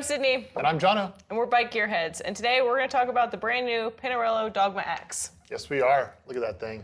Sydney. And I'm Jono. And we're bike gearheads. And today we're going to talk about the brand new Pinarello Dogma X. Yes, we are. Look at that thing.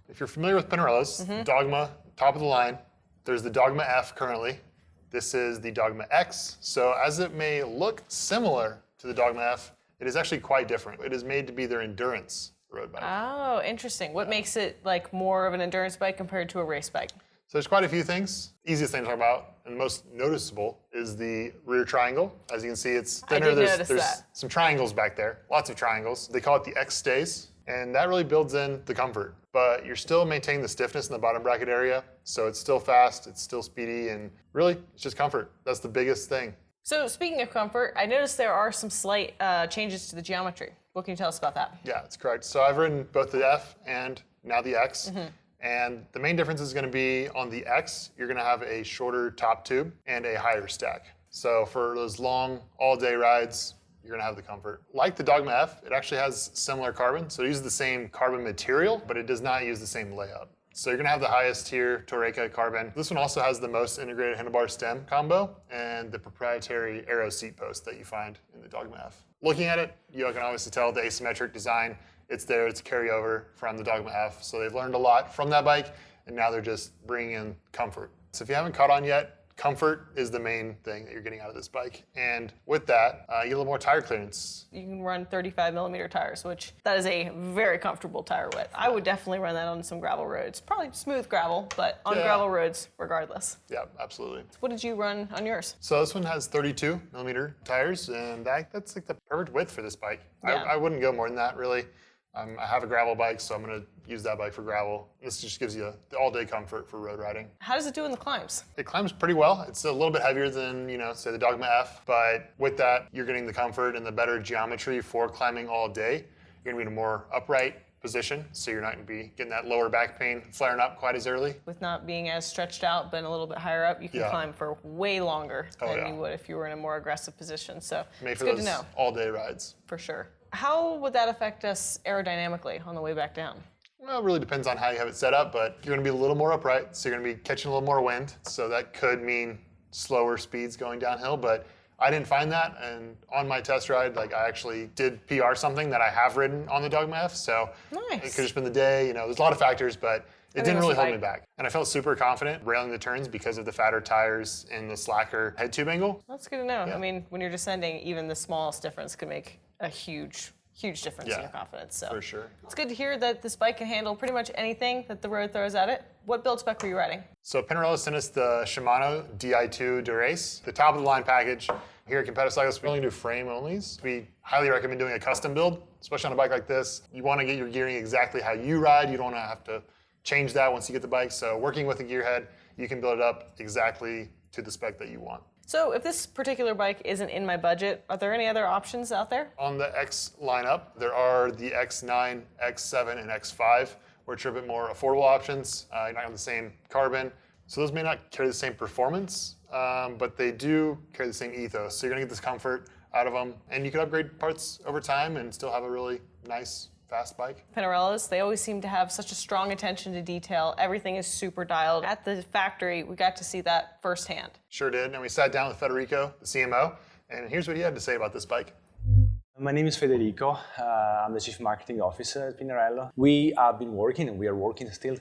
If you're familiar with Pinarellos, Dogma, top of the line. There's the Dogma F currently. This is the Dogma X. So as it may look similar to the Dogma F, it is actually quite different. It is made to be their endurance road bike. Oh, interesting. What makes it like more of an endurance bike compared to a race bike? So there's quite a few things. Easiest thing to talk about and most noticeable is the rear triangle. As you can see, it's thinner. I did notice that. Some triangles back there, lots of triangles. They call it the X stays, and that really builds in the comfort. But you're still maintaining the stiffness in the bottom bracket area, so it's still fast, it's still speedy, and really, it's just comfort. That's the biggest thing. So speaking of comfort, I noticed there are some slight changes to the geometry. What can you tell us about that? Yeah, that's correct. So I've ridden both the F and now the X. And the main difference is going to be on the X, you're going to have a shorter top tube and a higher stack. So for those long, all-day rides, you're going to have the comfort. Like the Dogma F, it actually has similar carbon. So it uses the same carbon material, but it does not use the same layup. So you're going to have the highest tier Torreca carbon. This one also has the most integrated handlebar stem combo and the proprietary aero seat post that you find in the Dogma F. Looking at it, you can obviously tell the asymmetric design. It's there, it's a carryover from the Dogma F. So they've learned a lot from that bike, and now they're just bringing in comfort. So if you haven't caught on yet, comfort is the main thing that you're getting out of this bike. And with that, you get a little more tire clearance. You can run 35 millimeter tires, which that is a very comfortable tire width. I would definitely run that on some gravel roads. Probably smooth gravel, but on gravel roads regardless. Yeah, absolutely. What did you run on yours? So this one has 32 millimeter tires, and that's like the perfect width for this bike. Yeah. I wouldn't go more than that, really. I have a gravel bike, so I'm going to use that bike for gravel. This just gives you the all-day comfort for road riding. How does it do in the climbs? It climbs pretty well. It's a little bit heavier than, say the Dogma F, but with that, you're getting the comfort and the better geometry for climbing all day. You're going to be in a more upright position, so you're not going to be getting that lower back pain flaring up quite as early. With not being as stretched out, but a little bit higher up, you can climb for way longer than you would if you were in a more aggressive position. So it's good to know. All-day rides. For sure. How would that affect us aerodynamically on the way back down? Well, it really depends on how you have it set up, but you're going to be a little more upright, so you're going to be catching a little more wind. So that could mean slower speeds going downhill, but I didn't find that. And on my test ride, I actually did PR something that I have ridden on the Dogma F. So it could have just been the day. There's a lot of factors, but it didn't really hold me back. And I felt super confident railing the turns because of the fatter tires and the slacker head tube angle. That's good to know. Yeah. I mean, when you're descending, even the smallest difference could make a huge difference in your confidence. So for sure. It's good to hear that this bike can handle pretty much anything that the road throws at it. What build spec were you riding? So Pinarello sent us the Shimano Di2 Durace, the top of the line package. Here at Competitive Cyclist, we only do frame onlys. We highly recommend doing a custom build, especially on a bike like this. You want to get your gearing exactly how you ride. You don't want to have to change that once you get the bike. So working with a gearhead, you can build it up exactly to the spec that you want. So if this particular bike isn't in my budget, are there any other options out there? On the X lineup, there are the X9, X7, and X5, which are a bit more affordable options. You're not on the same carbon. So those may not carry the same performance, but they do carry the same ethos. So you're gonna get this comfort out of them, and you can upgrade parts over time and still have a really nice, fast bike. Pinarellos, they always seem to have such a strong attention to detail. Everything is super dialed. At the factory, we got to see that firsthand. Sure did, and we sat down with Federico, the CMO, and here's what he had to say about this bike. My name is Federico. I'm the Chief Marketing Officer at Pinarello. We have been working, and we are working still,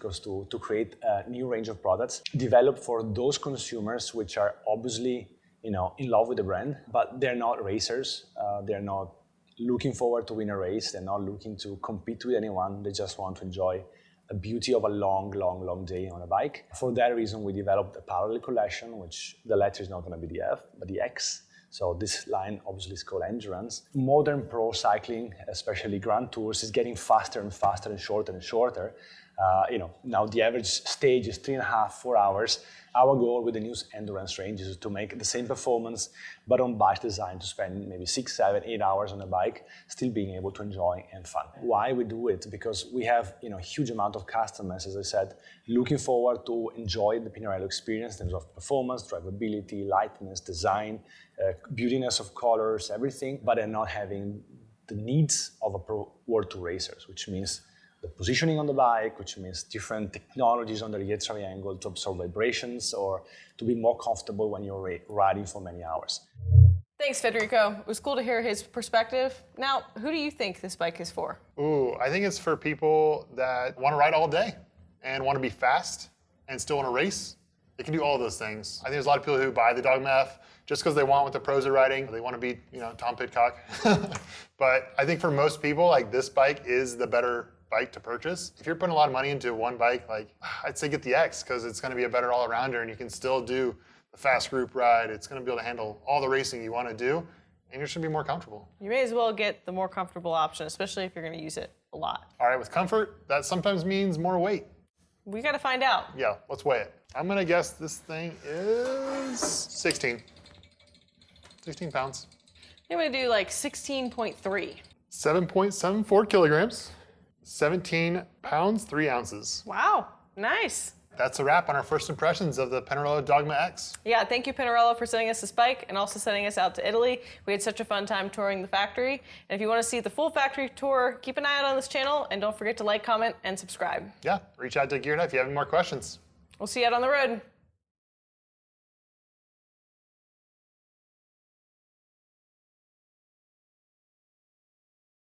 to create a new range of products developed for those consumers which are obviously, in love with the brand, but they're not racers. They're not looking forward to win a race. They're not looking to compete with anyone. They just want to enjoy the beauty of a long day on a bike. For that reason, we developed a parallel collection, which the letter is not going to be the F, but the X. So this line obviously is called endurance. Modern pro cycling, especially Grand Tours, is getting faster and faster and shorter and shorter. Now the average stage is 3.5, 4 hours. Our goal with the new endurance range is to make the same performance, but on bike design, to spend maybe 6, 7, 8 hours on a bike, still being able to enjoy and fun. Why we do it? Because we have a huge amount of customers, as I said, looking forward to enjoy the Pinarello experience in terms of performance, drivability, lightness, design, beautiness of colors, everything, but they're not having the needs of a pro World Tour racers, which means the positioning on the bike, which means different technologies on the rear triangle to absorb vibrations or to be more comfortable when you're riding for many hours. Thanks, Federico. It was cool to hear his perspective. Now, who do you think this bike is for? Ooh, I think it's for people that want to ride all day and want to be fast and still want to race. They can do all those things. I think there's a lot of people who buy the Dogma F just because they want what the pros are riding. They want to be, Tom Pidcock. But I think for most people, like, this bike is the better bike to purchase. If you're putting a lot of money into one bike, like, I'd say get the X because it's going to be a better all-arounder and you can still do the fast group ride. It's going to be able to handle all the racing you want to do, and you're just going to be more comfortable. You may as well get the more comfortable option, especially if you're going to use it a lot. All right, with comfort, that sometimes means more weight. We got to find out. Yeah, let's weigh it. I'm going to guess this thing is 16 pounds. I'm going to do like 16.3. 7.74 kilograms, 17 pounds, 3 ounces. Wow, nice. That's a wrap on our first impressions of the Pinarello Dogma X. Yeah, thank you, Pinarello, for sending us this bike and also sending us out to Italy. We had such a fun time touring the factory. And if you want to see the full factory tour, keep an eye out on this channel and don't forget to like, comment, and subscribe. Yeah, reach out to Gearhead if you have any more questions. We'll see you out on the road.